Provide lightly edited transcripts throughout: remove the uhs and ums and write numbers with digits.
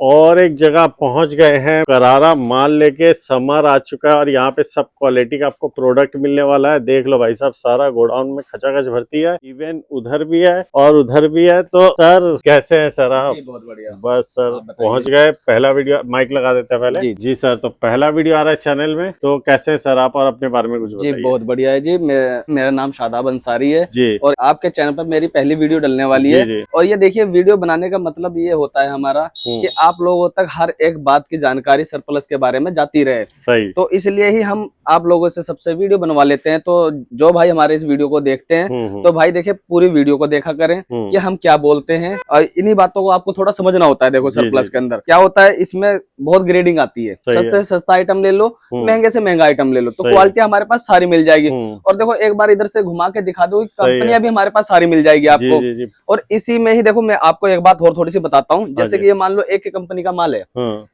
और एक जगह पहुंच गए हैं। करारा माल लेके समर आ चुका है और यहाँ पे सब क्वालिटी का आपको प्रोडक्ट मिलने वाला है। देख लो भाई साहब, सारा गोडाउन में खचाखच भर्ती है। इवन उधर भी है और उधर भी है। तो सर कैसे हैं सर आप? बहुत बढ़िया। बस सर पहुंच गए। पहला वीडियो माइक लगा देते हैं पहले। जी सर, तो पहला वीडियो आ रहा है चैनल में, तो कैसे हैं सर आप और अपने बारे में कुछ बताइए। जी बहुत बढ़िया है जी। मेरा नाम शादाब अंसारी है जी। और आपके चैनल पर मेरी पहली वीडियो डलने वाली है। जी। और ये देखिए, वीडियो बनाने का मतलब ये होता है हमारा कि आप लोगों तक हर एक बात की जानकारी सरप्लस के बारे में जाती रहे। सही। तो इसलिए ही हम आप लोगों से सबसे वीडियो बनवा लेते हैं। तो जो भाई हमारे इस वीडियो को देखते हैं तो भाई देखिए, पूरी वीडियो को देखा करें कि हम क्या बोलते हैं, और इन्हीं बातों को आपको थोड़ा समझना होता है। देखो सरप्लस के अंदर क्या होता है, इसमें बहुत ग्रेडिंग आती है। सस्ते से सस्ता आइटम ले लो, महंगे से महंगा आइटम ले लो, तो क्वालिटी हमारे पास सारी मिल जाएगी। और देखो एक बार इधर से घुमा के दिखा दो, कंपनियां भी हमारे पास सारी मिल जाएगी आपको। जी। और इसी में ही देखो, मैं आपको एक बात और थोड़ी सी बताता हूँ। जैसे कि ये मान लो एक ही कंपनी का माल है,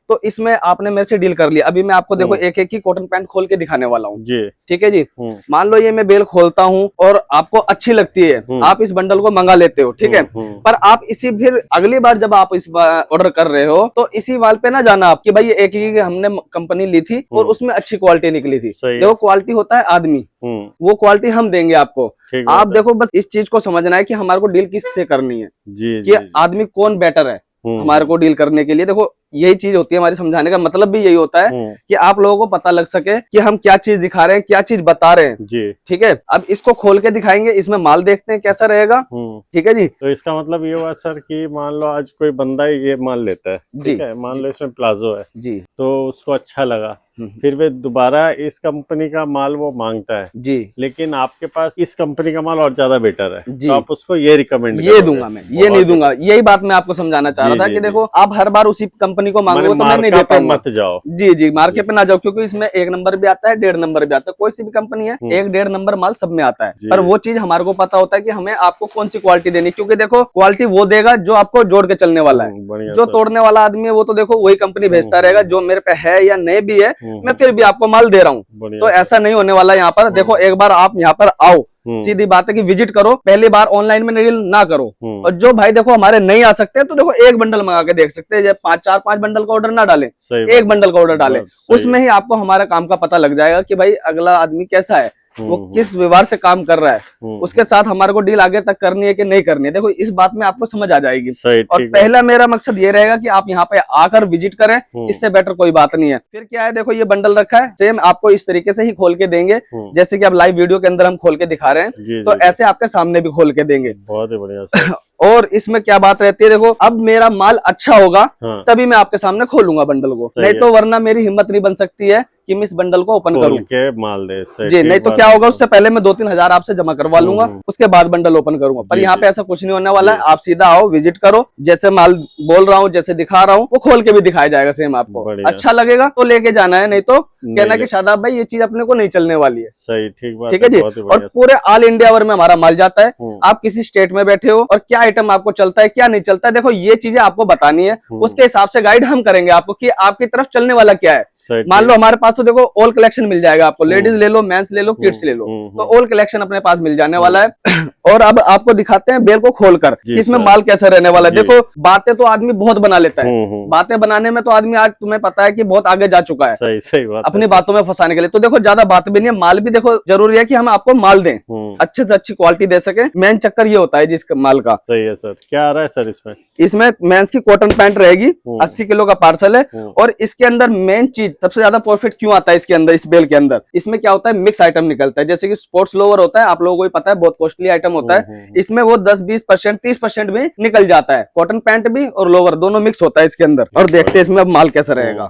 तो इसमें आपने मेरे से डील कर लिया। अभी मैं आपको देखो एक एक की कॉटन पैंट खोल के दिखाने वाला हूँ। ठीक है जी। मान लो ये मैं बेल खोलता हूँ और आपको अच्छी लगती है, आप इस बंडल को मंगा लेते हो, ठीक है। पर आप इसी फिर अगली बार जब आप इस ऑर्डर कर रहे हो तो इसी वाल पे ना जाना आप कि भाई एक ही हमने कंपनी ली थी और उसमें अच्छी क्वालिटी निकली थी। देखो क्वालिटी होता है आदमी, वो क्वालिटी हम देंगे आपको। आप देखो बस इस चीज को समझना है कि हमारे को डील किससे करनी है, कि आदमी कौन बेटर है हमारे को डील करने के लिए। देखो यही चीज होती है हमारी, समझाने का मतलब भी यही होता है कि आप लोगों को पता लग सके कि हम क्या चीज दिखा रहे हैं, क्या चीज बता रहे हैं जी। ठीक है, अब इसको खोल के दिखाएंगे, इसमें माल देखते हैं कैसा रहेगा। ठीक है जी। तो इसका मतलब ये हुआ सर कि मान लो आज कोई बंदा ये माल लेता है, ठीक है, मान लो इसमें प्लाजो है जी, तो उसको अच्छा लगा, फिर वे दोबारा इस कंपनी का माल वो मांगता है जी, लेकिन आपके पास इस कंपनी का माल और ज्यादा बेटर है जी, तो आप उसको ये रिकमेंड ये दूंगा, मैं ये नहीं दूंगा। यही बात मैं आपको समझाना चाह रहा था कि देखो आप हर बार उसी कंपनी को मांगोगे तो मैं नहीं दे पाऊंगा। मत जाओ जी, मार्केट पे ना जाओ, क्योंकि इसमें 1 नंबर भी आता है, 1.5 नंबर भी आता है। कोई सी भी कंपनी है 1-1.5 नंबर माल सब में आता है, पर वो चीज हमारे को पता होता है कि हमें आपको कौन सी क्वालिटी देनी, क्योंकि देखो क्वालिटी वो देगा जो आपको जोड़ के चलने वाला है। जो तोड़ने वाला आदमी है वो तो देखो वही कंपनी भेजता रहेगा। जो मेरे पे है या नहीं भी है, मैं फिर भी आपको माल दे रहा हूँ। तो ऐसा नहीं होने वाला यहाँ पर। देखो एक बार आप यहाँ पर आओ, सीधी बात है कि विजिट करो, पहली बार ऑनलाइन में डील ना करो। और जो भाई देखो हमारे नहीं आ सकते तो देखो एक बंडल मंगा के देख सकते हैं। 5 बंडल का ऑर्डर ना डालें, एक बंडल का ऑर्डर डालें, उसमें ही आपको हमारा काम का पता लग जाएगा कि भाई अगला आदमी कैसा है, वो किस व्यवहार से काम कर रहा है, उसके साथ हमारे को डील आगे तक करनी है कि नहीं करनी है। देखो इस बात में आपको समझ आ जाएगी। और पहला मेरा मकसद ये रहेगा कि आप यहाँ पे आकर विजिट करें, इससे बेटर कोई बात नहीं है। फिर क्या है, देखो ये बंडल रखा है, सेम आपको इस तरीके से ही खोल के देंगे, जैसे कि अब लाइव वीडियो के अंदर हम खोल के दिखा रहे हैं, तो ऐसे आपके सामने भी खोल के देंगे। बहुत ही बढ़िया। और इसमें क्या बात रहती है, देखो अब मेरा माल अच्छा होगा तभी मैं आपके सामने खोलूंगा बंडल को, नहीं तो वरना मेरी हिम्मत नहीं बन सकती है कि मैं इस बंडल को ओपन करूं के माल दे जी। नहीं तो क्या होगा, उससे पहले मैं 2-3 हजार आपसे जमा करवा लूंगा, उसके बाद बंडल ओपन करूंगा। पर यहाँ पे ऐसा कुछ नहीं होने वाला है। आप सीधा आओ, विजिट करो, जैसे माल बोल रहा हूँ, जैसे दिखा रहा हूँ, वो खोल के भी दिखाया जाएगा सेम आपको। अच्छा लगेगा तो लेके जाना है, नहीं तो कहना कि शादाब भाई ये चीज अपने को नहीं चलने वाली है। सही, ठीक बात, ठीक है जी। और पूरे ऑल इंडिया भर में हमारा माल जाता है। आप किसी स्टेट में बैठे हो और क्या आइटम आपको चलता है क्या नहीं चलता है, देखो ये चीजें आपको बतानी है, उसके हिसाब से गाइड हम करेंगे आपको कि आपकी तरफ चलने वाला क्या है। मान लो हमारे पास तो देखो ऑल कलेक्शन मिल जाएगा आपको, लेडीज ले लो, मेंस ले लो, किड्स ले लो, तो ऑल कलेक्शन अपने पास मिल जाने वाला है। और अब आपको दिखाते हैं बेल को खोलकर इसमें माल कैसा रहने वाला है। देखो बातें तो आदमी बहुत बना लेता है, बातें बनाने में तो आदमी आज तुम्हें पता है कि बहुत आगे जा चुका है सही बात अपनी बातों में फंसाने के लिए। तो देखो ज्यादा बात भी नहीं है, माल भी देखो जरूरी है कि हम आपको माल दें, अच्छे से अच्छी क्वालिटी दे सके। मेन चक्कर ये होता है जिस माल का। सही है सर। क्या आ रहा है सर इसमें मेंस की कॉटन पैंट रहेगी, 80 किलो का पार्सल है। और इसके अंदर मेन चीज सबसे ज्यादा प्रॉफिट क्यों आता है इसके अंदर, इस बेल के अंदर, इसमें क्या होता है, मिक्स आइटम निकलता है। जैसे कि स्पोर्ट्स लोवर होता है, आप लोगों को भी पता है, बहुत कॉस्टली आइटम होता है। इसमें वो 10-20%, 30% भी निकल जाता है। कॉटन पैंट भी और लोवर दोनों मिक्स होता है इसके अंदर। और देखते हैं इसमें अब माल कैसा रहेगा।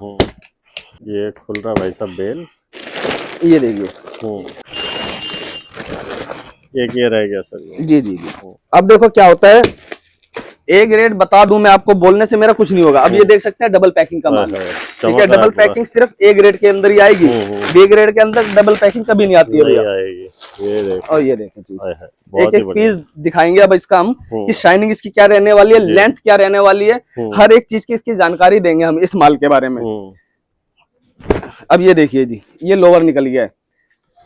ये खुल रहा भाई साहब बेल, ये देखिए, एक ये रह गया सर। जी। अब देखो क्या होता है, एक रेट बता दूं मैं आपको, बोलने से मेरा कुछ नहीं होगा। अब ये देख सकते हैं डबल पैकिंग का माल है, ठीक है। डबल पैकिंग सिर्फ ए ग्रेड के अंदर ही आएगी, बी ग्रेड के अंदर डबल पैकिंग कभी नहीं आती है भैया। ये देखो, और ये देखो चीज, एक एक पीस दिखाएंगे अब इसका हम कि शाइनिंग इसकी क्या रहने वाली है, लेंथ क्या रहने वाली है, हर एक चीज की इसकी जानकारी देंगे हम इस माल के बारे में। अब ये देखिए जी, ये लोवर निकल गया है,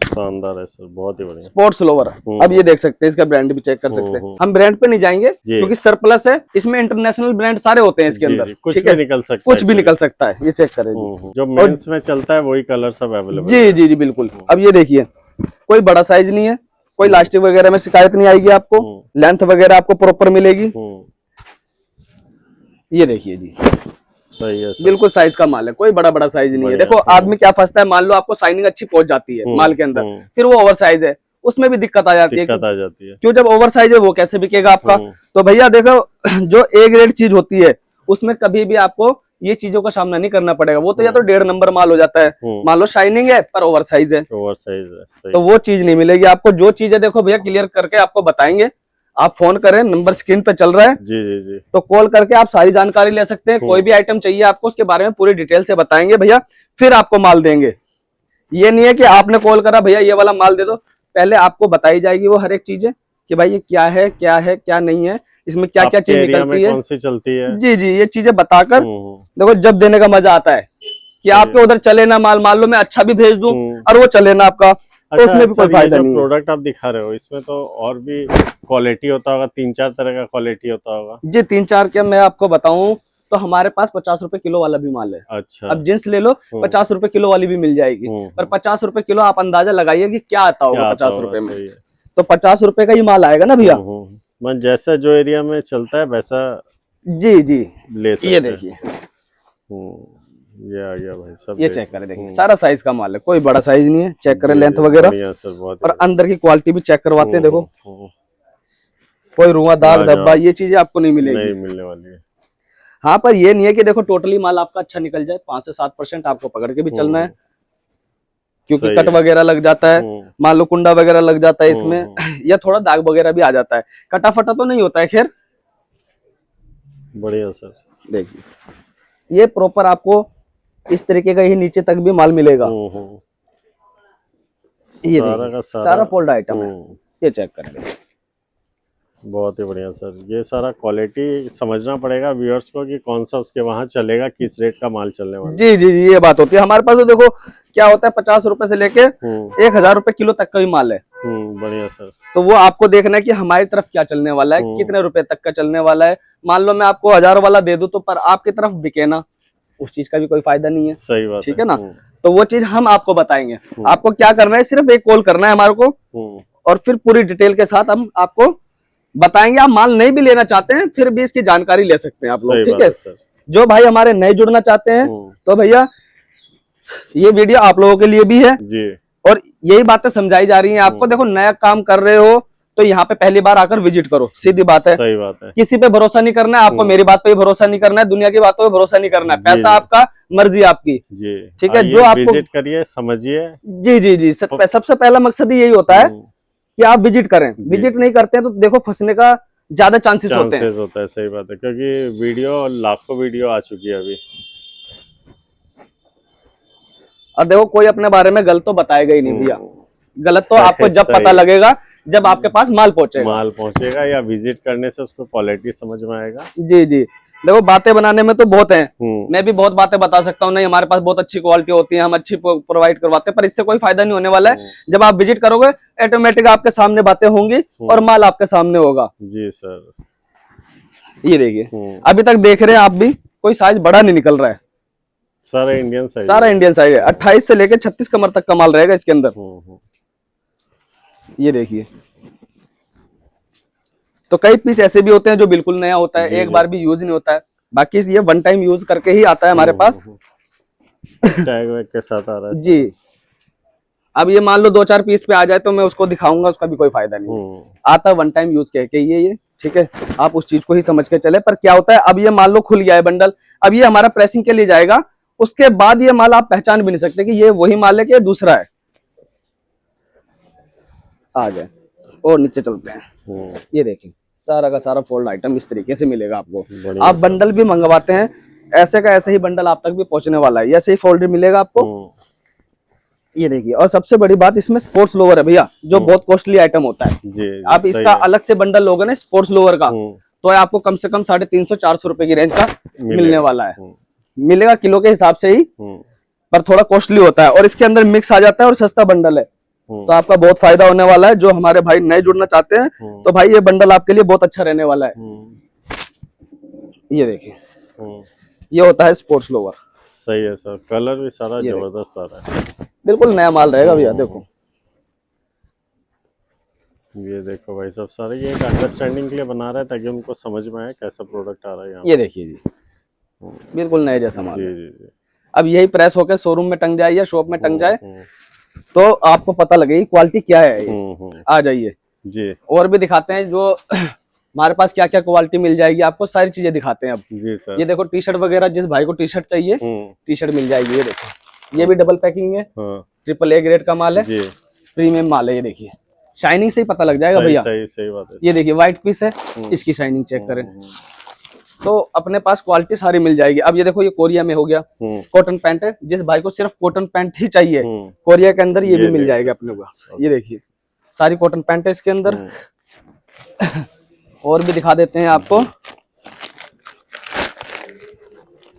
शानदार है सर, बहुत ही बढ़िया। Sports lower. अब ये देख सकते हैं, इसका ब्रांड भी चेक कर सकते हैं। हम ब्रांड पे नहीं जाएंगे क्योंकि सरप्लस है, इसमें इंटरनेशनल ब्रांड सारे होते हैं इसके अंदर, कुछ ठीक भी है, निकल सकता है, कुछ भी निकल सकता है। ये चेक करें जो मेंस में चलता है वही कलर सब अवेलेबल। जी जी जी बिल्कुल। अब ये देखिए, कोई बड़ा साइज नहीं है, कोई इलास्टिक वगैरह में शिकायत नहीं आएगी आपको, लेंथ वगैरह आपको प्रॉपर मिलेगी। ये देखिए जी, सही है, बिल्कुल साइज का माल है, कोई बड़ा बड़ा साइज नहीं है। देखो आदमी क्या फंसता है, मान लो आपको शाइनिंग अच्छी पहुंच जाती है माल के अंदर, फिर वो ओवर साइज है, उसमें भी दिक्कत आ जाती है। क्यों, जब ओवर साइज है वो कैसे बिकेगा आपका। तो भैया देखो, जो ए ग्रेड चीज होती है उसमें कभी भी आपको ये चीजों का सामना नहीं करना पड़ेगा। वो तो या तो 1.5 नंबर माल हो जाता है, मान लो शाइनिंग है पर ओवर साइज है, तो वो चीज नहीं मिलेगी आपको। जो चीज है देखो भैया, क्लियर करके आपको बताएंगे। आप फोन करें, नंबर स्क्रीन पे चल रहा है, जी जी जी, तो कॉल करके आप सारी जानकारी ले सकते हैं। कोई भी आइटम चाहिए आपको, उसके बारे में पूरी डिटेल से बताएंगे भैया, फिर आपको माल देंगे। ये नहीं है कि आपने कॉल करा भैया ये वाला माल दे दो, पहले आपको बताई जाएगी वो हर एक चीजें कि भाई ये क्या है क्या नहीं है, इसमें क्या क्या चीज निकलती है, कौन सी चलती है। जी जी, ये चीजें बताकर देखो, जब देने का मजा आता है कि आपके उधर चले ना माल, मान लो मैं अच्छा भी भेज दूं और वो चले ना आपका, तो उसमें भी कोई फायदा नहीं है। प्रोडक्ट आप दिखा रहे हो इसमें तो और भी क्वालिटी होता होगा, 3-4 तरह का क्वालिटी होता होगा जी। 3-4 क्या मैं आपको बताऊं तो हमारे पास 50 रुपए किलो वाला भी माल है। अच्छा, अब जींस ले लो, 50 रुपए किलो वाली भी मिल जाएगी, पर 50 रुपए किलो आप अंदाजा लगाइए कि क्या आता होगा 50 रुपए में। तो 50 रुपए का ही माल आएगा ना भैया। जैसा जो एरिया में चलता है वैसा जी जी ले सकते। ये देखिए, ये आ गया भाई, सब ये चेक करें, देखिए सारा साइज का माल है, कोई बड़ा साइज नहीं है। चेक करें लेंथ वगैरह, और अंदर की क्वालिटी भी चेक करवाते हैं। देखो कोई रुआ दाग धब्बा ये चीजें आपको नहीं मिलेगी, नहीं मिलने वाली है। हाँ, पर ये नहीं है कि देखो टोटली माल आपका अच्छा निकल जाए। 5 से 7% आपको पकड़ के भी चलना है, क्योंकि कट वगैरह लग जाता है, मान लो कुंडा वगैरह लग जाता है इसमें, या थोड़ा दाग वगैरह भी आ जाता है। कटा फटा तो नहीं होता है, खैर बढ़िया सर। देखिए ये प्रॉपर आपको इस तरीके का ही नीचे तक भी माल मिलेगा। ये सारा फोल्ड आइटम है, ये चेक करेंगे। बहुत ही बढ़िया सर। ये सारा क्वालिटी समझना पड़ेगा व्यूअर्स को कि कौन सा उसके वहां चलेगा, किस रेट का माल चलने वाला। जी जी जी, ये बात होती है। हमारे पास तो देखो क्या होता है, 50 रुपए से लेके 1000 रुपए किलो तक का भी माल है। बढ़िया सर। तो वो आपको देखना है कि हमारी तरफ क्या चलने वाला है, कितने रुपए तक का चलने वाला है। मान लो मैं आपको 1000 वाला दे दूं, तो पर आपकी तरफ बिके ना, उस चीज का भी कोई फायदा नहीं है। सही बात, ठीक है ना। तो वो चीज हम आपको बताएंगे। आपको क्या करना है, सिर्फ एक कॉल करना है हमारे को, और फिर पूरी डिटेल के साथ हम आपको बताएंगे। आप माल नहीं भी लेना चाहते हैं फिर भी इसकी जानकारी ले सकते हैं आप लोग, ठीक है। जो भाई हमारे नए जुड़ना चाहते हैं, तो भैया ये वीडियो आप लोगों के लिए भी है जी। और यही बातें समझाई जा रही हैं आपको। देखो नया काम कर रहे हो तो यहाँ पे पहली बार आकर विजिट करो, सीधी बात है। सही बात है। किसी पे भरोसा नहीं करना है आपको, मेरी बात पे भी भरोसा नहीं करना है, दुनिया की बातों पे भरोसा नहीं करना है। पैसा आपका, मर्जी आपकी जी, ठीक है। जो आपको विजिट करिए, समझिए। जी जी जी, सबसे पहला मकसद यही होता है कि आप विजिट करें। विजिट नहीं करते हैं तो देखो फंसने का ज्यादा चांसेस होते हैं। सही बात है, क्योंकि वीडियो लाखों वीडियो आ चुकी है अभी। और देखो कोई अपने बारे में गलत तो बताएगा ही नहीं भैया। गलत तो आपको जब पता लगेगा जब आपके पास माल पहुंचेगा या विजिट करने से उसको क्वालिटी समझ में आएगा। जी जी, देखो बातें बनाने में तो बहुत हैं, मैं भी बहुत बातें बता सकता हूँ। नहीं, हमारे पास बहुत अच्छी क्वालिटी होती है, हम अच्छी प्रोवाइड करवाते हैं, पर इससे कोई फायदा नहीं होने वाला है। जब आप विजिट करोगे ऑटोमेटिक आपके सामने बातें होंगी और माल आपके सामने होगा। जी सर। ये देखिए अभी तक देख रहे हैं आप भी, कोई साइज बड़ा नहीं निकल रहा है, सारा इंडियन साइज है। 28 से लेकर 36 कमर तक का माल रहेगा इसके अंदर। ये देखिए, तो कई पीस ऐसे भी होते हैं जो बिल्कुल नया होता है, एक बार भी यूज नहीं होता है। बाकी ये 1 टाइम यूज करके ही आता है हमारे पास, टैग वैग के साथ आ रहा है जी। अब ये मान लो 2-4 पीस पे आ जाए तो मैं उसको दिखाऊंगा, उसका भी कोई फायदा नहीं। आता 1 टाइम यूज कह के ये ठीक है, आप उस चीज को ही समझ के चले। पर क्या होता है, अब ये मान लो खुल गया है बंडल, अब ये हमारा प्रेसिंग के लिए जाएगा, उसके बाद ये माल आप पहचान भी नहीं सकते कि ये वही माल है कि ये दूसरा है। आ जाए और नीचे चलते हैं। ये देखिए सारा का सारा फोल्ड आइटम इस तरीके से मिलेगा आपको। आप बंडल भी मंगवाते हैं, ऐसे का ऐसे ही बंडल आप तक भी पहुंचने वाला है, ऐसे ही फोल्ड मिलेगा आपको। ये देखिए, और सबसे बड़ी बात इसमें स्पोर्ट्स लोअर है भैया, जो बहुत कॉस्टली आइटम होता है जी, आप इसका अलग से बंडल लोगे ना स्पोर्ट्स लोअर का, तो आपको कम से कम 350-400 रुपए की रेंज का मिलने वाला है। मिलेगा किलो के हिसाब से ही, पर थोड़ा कॉस्टली होता है। और इसके अंदर मिक्स आ जाता है और सस्ता बंडल है, तो आपका बहुत फायदा होने वाला है। जो हमारे भाई नए जुड़ना चाहते हैं तो भाई ये बंडल आपके लिए बहुत अच्छा रहने वाला है। ये देखिए, ये होता है स्पोर्ट्स लोवर। सही है सर, कलर भी सारा जबरदस्त आ रहा है, बिल्कुल नया माल रहेगा भैया। देखो ये देखो भाई सब सारे ये एक अंडरस्टैंडिंग के लिए बना रहा है ताकि उनको समझ में आए कैसा प्रोडक्ट आ रहा है यहाँ। ये देखिए जी, बिल्कुल नए जैसा माल। जी जी जी। अब यही प्रेस होकर शोरूम में टंग जाए या शॉप में टंग जाए तो आपको पता लगेगी क्वालिटी क्या है ये। आ जाइए जी, और और भी दिखाते हैं जो हमारे पास क्या क्या क्वालिटी मिल जाएगी आपको, सारी चीजें दिखाते हैं अब। जी सर। ये देखो टी शर्ट वगैरह, जिस भाई को टी शर्ट चाहिए टी शर्ट मिल जाएगी। ये देखो, ये भी डबल पैकिंग है, AAA ग्रेड का माल है, प्रीमियम माल है। ये देखिए, शाइनिंग से ही पता लग जाएगा भैया। सही बात है। ये देखिए व्हाइट पीस है, इसकी शाइनिंग चेक करें तो अपने पास क्वालिटी सारी मिल जाएगी। अब ये देखो, ये कोरिया में हो गया, कॉटन पैंट है, जिस भाई को सिर्फ कॉटन पैंट ही चाहिए कोरिया के अंदर ये भी मिल जाएगा अपने पास। ये देखिए सारी कॉटन पैंट है इसके अंदर। और भी दिखा देते हैं आपको।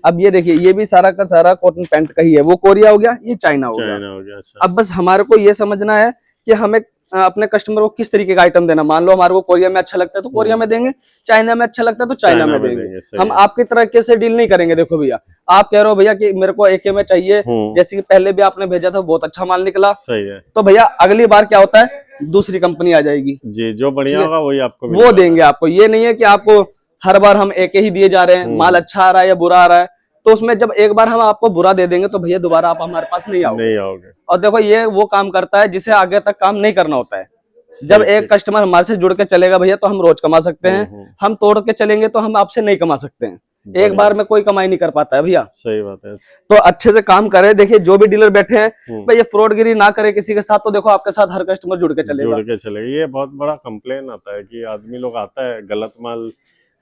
अब ये देखिए, ये भी सारा का सारा कॉटन पैंट का ही है। वो कोरिया हो गया, ये चाइना हो गया। अच्छा। अब बस हमारे को ये समझना है कि हमें अपने कस्टमर को किस तरीके का आइटम देना। मान लो हमारे को कोरिया में अच्छा लगता है तो कोरिया में देंगे, चाइना में अच्छा लगता है तो चाइना में देंगे। हम आपकी तरीके से डील नहीं करेंगे। देखो भैया, आप कह रहे हो भैया कि मेरे को एके में चाहिए, जैसे कि पहले भी आपने भेजा था, बहुत अच्छा माल निकला, सही है, तो भैया अगली बार क्या होता है, दूसरी कंपनी आ जाएगी जी, जो बढ़िया होगा वही आपको वो देंगे आपको। ये नहीं है कि आपको हर बार हम एक ही दिए जा रहे हैं, माल अच्छा आ रहा है या बुरा आ रहा है, तो उसमें जब एक बार हम आपको बुरा दे देंगे तो भैया दोबारा आप हमारे पास नहीं आओगे। और देखो ये वो काम करता है जिसे आगे तक काम नहीं करना होता है। जब एक कस्टमर हमारे से जुड़ के चलेगा भैया तो हम रोज कमा सकते हैं, हम तोड़ के चलेंगे तो हम आपसे नहीं कमा सकते हैं। एक बार में कोई कमाई नहीं कर पाता है भैया। सही बात है। तो अच्छे से काम करे। देखिए जो भी डीलर बैठे हैं भाई, ये फ्रॉडगिरी ना करे किसी के साथ, तो देखो आपके साथ हर कस्टमर जुड़ के चलेगा। ये बहुत बड़ा कंप्लेन आता है कि आदमी लोग आता है गलत माल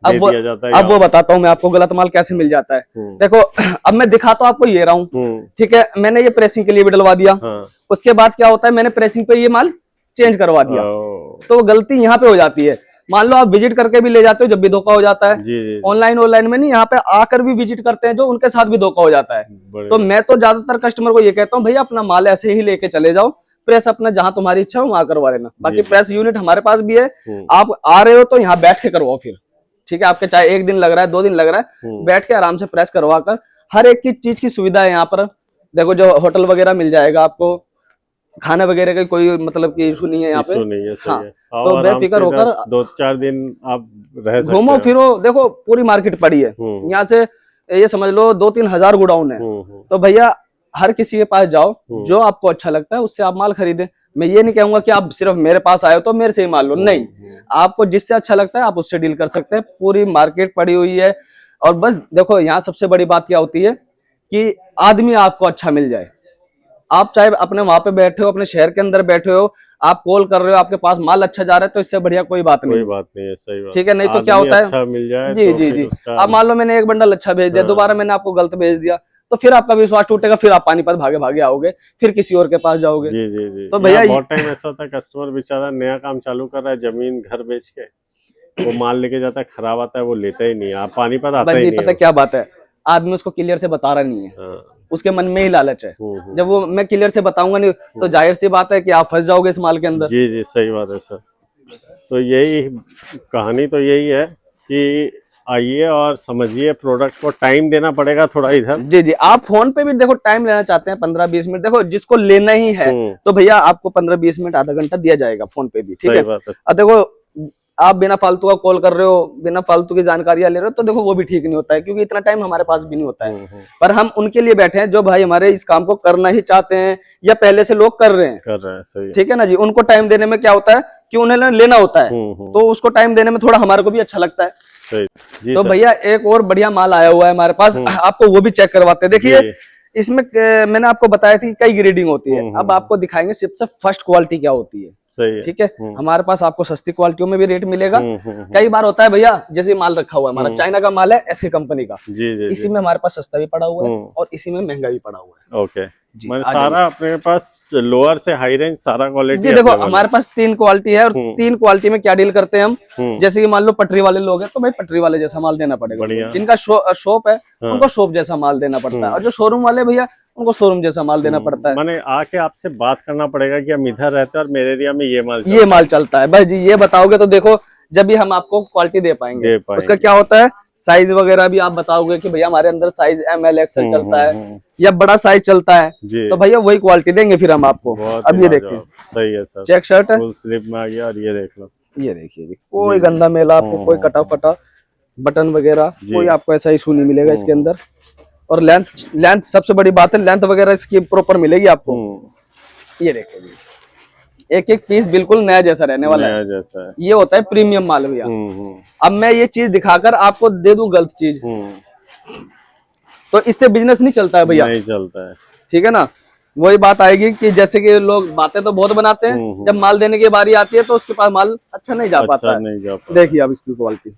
दिया जाता है। अब वो बताता हूँ मैं आपको गलत माल कैसे मिल जाता है। देखो अब मैं दिखाता हूँ आपको, ये रहा हूँ, ठीक है, मैंने ये प्रेसिंग के लिए भी डलवा दिया। उसके बाद क्या होता है, मैंने प्रेसिंग पे ये माल चेंज करवा दिया, तो गलती यहाँ पे हो जाती है। मान लो आप विजिट करके भी ले जाते हो, जब भी धोखा हो जाता है। ऑनलाइन में नहीं, यहाँ पे आकर भी विजिट करते हैं जो, उनके साथ भी धोखा हो जाता है। तो मैं तो ज्यादातर कस्टमर को ये कहता हूँ, भैया अपना माल ऐसे ही लेके चले जाओ, प्रेस अपना जहां तुम्हारी इच्छा हो वहां करवा लेना। बाकी प्रेस यूनिट हमारे पास भी है, आप आ रहे हो तो यहाँ बैठ के करवाओ फिर, ठीक है। आपके चाहे 1 दिन लग रहा है, 2 दिन लग रहा है, बैठ के आराम से प्रेस करवा कर, हर एक की चीज की सुविधा है यहाँ पर। देखो जो होटल वगैरह मिल जाएगा आपको, खाने वगैरह का कोई मतलब की इशू नहीं है यहाँ पे। हाँ, तो बेफिक्र होकर 2-4 दिन आप रह सकते घूमो फिरो। देखो पूरी मार्केट पड़ी है, यहाँ से ये समझ लो 2-3 हजार गोडाउन है। तो भैया हर किसी के पास जाओ, जो आपको अच्छा लगता है उससे आप माल खरीदे। मैं ये नहीं कहूंगा कि आप सिर्फ मेरे पास आए हो तो मेरे से ही माल लो, नहीं, आपको जिससे अच्छा लगता है आप उससे डील कर सकते हैं। पूरी मार्केट पड़ी हुई है। और बस देखो यहाँ सबसे बड़ी बात क्या होती है कि आदमी आपको अच्छा मिल जाए। आप चाहे अपने वहां पे बैठे हो, अपने शहर के अंदर बैठे हो, आप कॉल कर रहे हो, आपके पास माल अच्छा जा रहा है, तो इससे बढ़िया कोई बात नहीं है। सही बात, ठीक है। नहीं तो क्या होता है, अच्छा मिल जाए जी तो जी जी, अब मान लो मैंने एक बंडल अच्छा भेज दिया, दोबारा मैंने आपको गलत भेज दिया, तो फिर आपका विश्वास टूटेगा, फिर आप पानीपत भागे भागे आओगे, फिर किसी और के पास जाओगे। जी जी जी। तो भैया बहुत टाइम ऐसा होता है, कस्टमर बेचारा नया काम चालू कर रहा है, जमीन घर बेच के वो माल लेके जाता है, खराब आता है, वो लेता ही नहीं है। आप पानीपत आता ही नहीं। पता क्या बात है, आदमी उसको क्लियर से बता रहा नहीं है, उसके मन में ही लालच है। जब वो मैं क्लियर से बताऊंगा नहीं तो जाहिर सी बात है कि आप फंस जाओगे इस माल के अंदर। जी जी सही बात है सर। तो यही कहानी तो यही है कि आइए और समझिए प्रोडक्ट को, टाइम देना पड़ेगा थोड़ा इधर। जी जी, आप फोन पे भी देखो टाइम लेना चाहते हैं 15-20 मिनट, देखो जिसको लेना ही है तो भैया आपको 15-20 मिनट आधा घंटा दिया जाएगा फोन पे भी, ठीक है। अब देखो आप बिना फालतू का कॉल कर रहे हो, बिना फालतू की जानकारियां ले रहे हो, तो देखो वो भी ठीक नहीं होता है, क्योंकि इतना टाइम हमारे पास भी नहीं होता है। पर हम उनके लिए बैठे हैं जो भाई हमारे इस काम को करना ही चाहते हैं या पहले से लोग कर रहे हैं, सही, ठीक है ना जी। उनको टाइम देने में क्या होता है कि उन्हें लेना होता है, तो उसको टाइम देने में थोड़ा हमारे को भी अच्छा लगता है। सही। तो भैया एक और बढ़िया माल आया हुआ है हमारे पास, आपको वो भी चेक करवाते हैं। देखिए इसमें मैंने आपको बताया थी कई ग्रेडिंग होती है, अब आपको दिखाएंगे सबसे फर्स्ट क्वालिटी क्या होती है, ठीक है। हमारे पास आपको सस्ती क्वालिटियों में भी रेट मिलेगा। कई बार होता है भैया, जैसे माल रखा हुआ है हमारा चाइना का माल है, एसके कंपनी का, इसी में हमारे पास सस्ता भी पड़ा हुआ है और इसी में महंगा भी पड़ा हुआ है। ओके, सारा अपने पास लोअर से हाई रेंज सारा क्वालिटी। जी देखो हमारे पास 3 क्वालिटी है और 3 क्वालिटी में क्या डील करते हैं हम, जैसे कि मान लो पटरी वाले लोग हैं तो भाई पटरी वाले जैसा माल देना पड़ेगा, जिनका शॉप है उनको शॉप जैसा माल देना पड़ता है, और जो शोरूम वाले भैया उनको शोरूम जैसा माल देना पड़ता है। माने आके आपसे बात करना पड़ेगा कि हम इधर रहते हैं और मेरे एरिया में ये माल चलता है। भाई जी ये बताओगे तो देखो, जब भी हम आपको क्वालिटी दे पाएंगे। उसका क्या होता है, साइज वगैरह भी आप बताओगे कि भैया हमारे अंदर साइज ML XL चलता है या बड़ा साइज चलता है, तो भैया वही क्वालिटी देंगे फिर हम आपको। अब ये देखिए, सही है सर, चेक शर्ट है, फुल स्लीव में आ गया। और ये देख लो, ये देखिए जी, कोई गंदा मेला आपको, कोई कटा फटा बटन वगैरह कोई आपको ऐसा इशू नहीं मिलेगा इसके अंदर। और लेंथ सबसे बड़ी बात है, लेंथ वगैरह इसकी प्रॉपर मिलेगी आपको। ये देखिए जी, एक एक पीस बिल्कुल नया जैसा रहने वाला है। जैसा है। ये होता है प्रीमियम माल भैया। अब मैं ये चीज दिखाकर आपको दे दूं गलत चीज, तो इससे बिजनेस नहीं चलता है भैया, नहीं चलता है। ठीक है ना। वही बात आएगी कि जैसे कि लोग बातें तो बहुत बनाते हैं, जब माल देने की बारी आती है तो उसके पास माल अच्छा नहीं जा पाता है। देखिए आप इसकी क्वालिटी,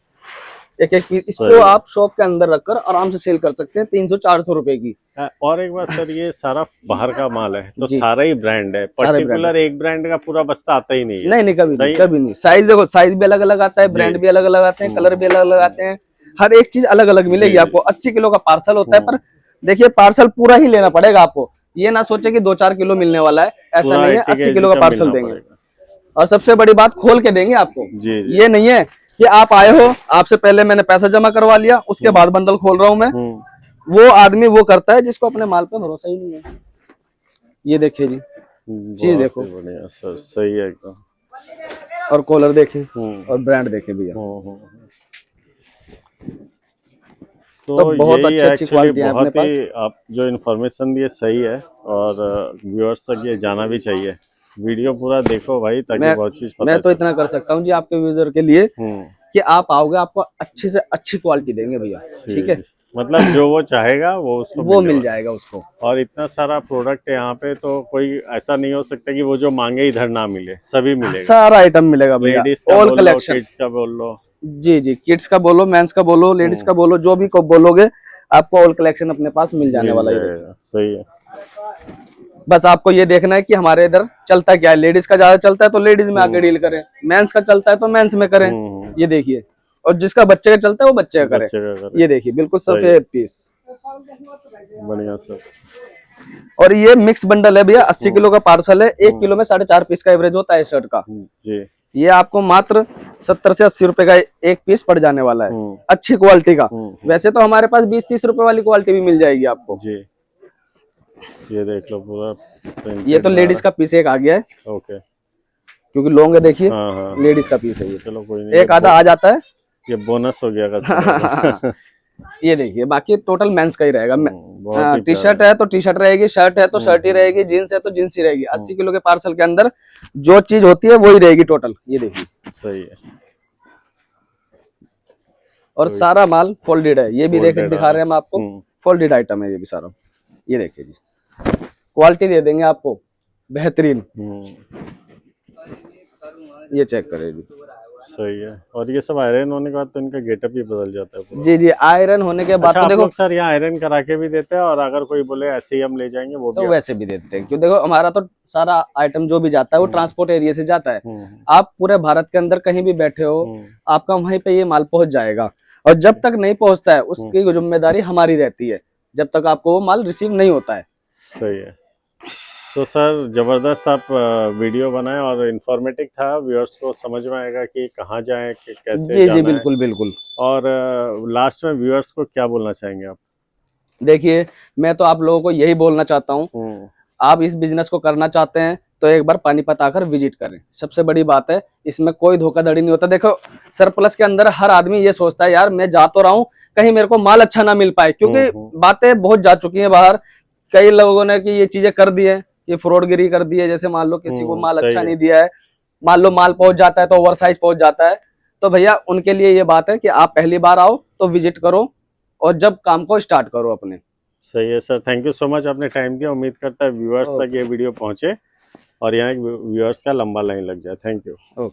एक एक पीस इसको आप शॉप के अंदर रखकर आराम से सेल कर सकते हैं 300-400 रुपए की। और एक बात सर, ये सारा बाहर का माल है तो सारा ही ब्रांड है, पर्टिकुलर एक ब्रांड का पूरा बस्ता आता ही नहीं है। नहीं कभी नहीं। साइज देखो, साइज भी अलग अलग आता है, ब्रांड भी अलग अलग आते हैं, कलर भी अलग अलग आते हैं, हर एक चीज अलग अलग मिलेगी आपको। 80 किलो का पार्सल होता है, पर देखिए पार्सल पूरा ही लेना पड़ेगा आपको। ये ना सोचे कि 2-4 किलो मिलने वाला है, ऐसा नहीं है। 80 किलो का पार्सल देंगे और सबसे बड़ी बात खोल के देंगे आपको। ये नहीं है कि आप आए हो, आपसे पहले मैंने पैसा जमा करवा लिया, उसके बाद बंडल खोल रहा हूं मैं। वो आदमी वो करता है जिसको अपने माल पे भरोसा ही नहीं है। ये देखिए जी, चीज देखो, बढ़िया सर, सही है एकदम। और कॉलर देखें और ब्रांड देखें भैया। तो बहुत अच्छी क्वालिटी है अपने पास। आप जो इन्फॉर्मेशन दिए सही है, और व्यूअर्स तक ये जाना भी चाहिए। वीडियो पूरा देखो भाई, ताकि बहुत चीज पता मैं तो इतना कर सकता हूँ जी आपके यूजर के लिए कि आप आओगे, आपको अच्छी से अच्छी क्वालिटी देंगे भैया, ठीक है। मतलब जो वो चाहेगा वो उसको वो मिल जाएगा उसको। और इतना सारा प्रोडक्ट है यहाँ पे, तो कोई ऐसा नहीं हो सकता कि वो जो मांगे इधर ना मिले, सभी मिलेगा, सारा आइटम मिलेगा भैया। ऑल कलेक्शन, किड्स का बोल लो, जी किड्स का बोलो, मेंस का बोलो, लेडीज का बोलो, जो भी को बोलोगे आपको ऑल कलेक्शन अपने पास मिल जाने वाला है। सही है। बस आपको ये देखना है कि हमारे इधर चलता क्या है। लेडीज का ज्यादा चलता है तो लेडीज में आके डील करें, मेंस का चलता है तो मेंस में करें। ये देखिए, और जिसका बच्चे का चलता है वो बच्चे का करें। ये देखिए बिल्कुल सफेद पीस, बढ़िया सर। और ये मिक्स बंडल है भैया, 80 किलो का पार्सल है। 1 किलो में 4.5 पीस का एवरेज होता है शर्ट का। ये आपको मात्र 70 से 80 रुपए का एक पीस पड़ जाने वाला है, अच्छी क्वालिटी का। वैसे तो हमारे पास 20-30 रुपए वाली क्वालिटी भी मिल जाएगी आपको जी। ये देख लो पूरा, ये तो लेडीज का पीस एक आ गया है, ओके, क्योंकि लॉन्ग है। देखिए लेडीज का पीस है ये। चलो कोई नहीं, एक आधा आ जाता है, ये बोनस हो गया। ये देखिए, बाकी टोटल मेंस का ही रहेगा। टी शर्ट है तो टी शर्ट रहेगी, शर्ट है तो शर्ट ही रहेगी, जीन्स है तो जीन्स ही रहेगी। 80 किलो के पार्सल के अंदर जो चीज होती है वही रहेगी टोटल। ये देखिए सही है। और सारा माल फोल्डेड है, ये भी दिखा रहे हैं हम आपको, फोल्डेड आइटम है ये भी सारा। ये देखिए जी, क्वालिटी दे देंगे आपको बेहतरीन। ये चेक करें जी, सही है। और ये सब आयरन होने के बाद तो इनका गेटअप ही बदल जाता है। जी आयरन होने के बाद तो देखो आप सर, यहाँ आयरन करा के भी देते हैं, और अगर कोई बोले ऐसे ही हम ले जाएंगे वो तो वैसे भी देते हैं। क्यों, देखो हमारा तो सारा आइटम जो भी जाता है वो ट्रांसपोर्ट एरिया से जाता है। आप पूरे भारत के अंदर कहीं भी बैठे हो, आपका वहीं पे ये माल पहुंच जाएगा। और जब तक नहीं पहुंचता है उसकी जिम्मेदारी हमारी रहती है, जब तक आपको वो माल रिसीव नहीं होता है। सही है। तो सर जबरदस्त आप वीडियो बनाए, और इन्फॉर्मेटिव था, व्यूअर्स को समझ में आएगा कि कहाँ जाएं, कि कैसे जाना जी बिल्कुल बिल्कुल। और लास्ट में व्यूअर्स को क्या बोलना चाहेंगे आप? देखिए, मैं तो आप लोगों को यही बोलना चाहता हूँ, आप इस बिजनेस को करना चाहते हैं तो एक बार पानीपत आकर विजिट करें। सबसे बड़ी बात है, इसमें कोई धोखाधड़ी नहीं होता। देखो सरप्लस के अंदर हर आदमी ये सोचता है, यार मैं जा तो रहा हूँ, कहीं मेरे को माल अच्छा ना मिल पाए, क्योंकि बातें बहुत जा चुकी हैं बाहर। कई लोगों ने कि ये चीजें कर दी है, ये फ्रॉडगिरी कर दी है। जैसे मान लो किसी को माल अच्छा नहीं दिया है, मान लो माल पहुंच जाता है तो ओवर साइज पहुंच जाता है, तो भैया उनके लिए ये बात है कि आप पहली बार आओ तो विजिट करो, और जब काम को स्टार्ट करो अपने। सही है sir, thank you so much, आपने टाइम दिया। उम्मीद करता है व्यूअर्स तक ये वीडियो पहुंचे और यहाँ व्यूअर्स का लंबा लाइन लग जाए। Thank you.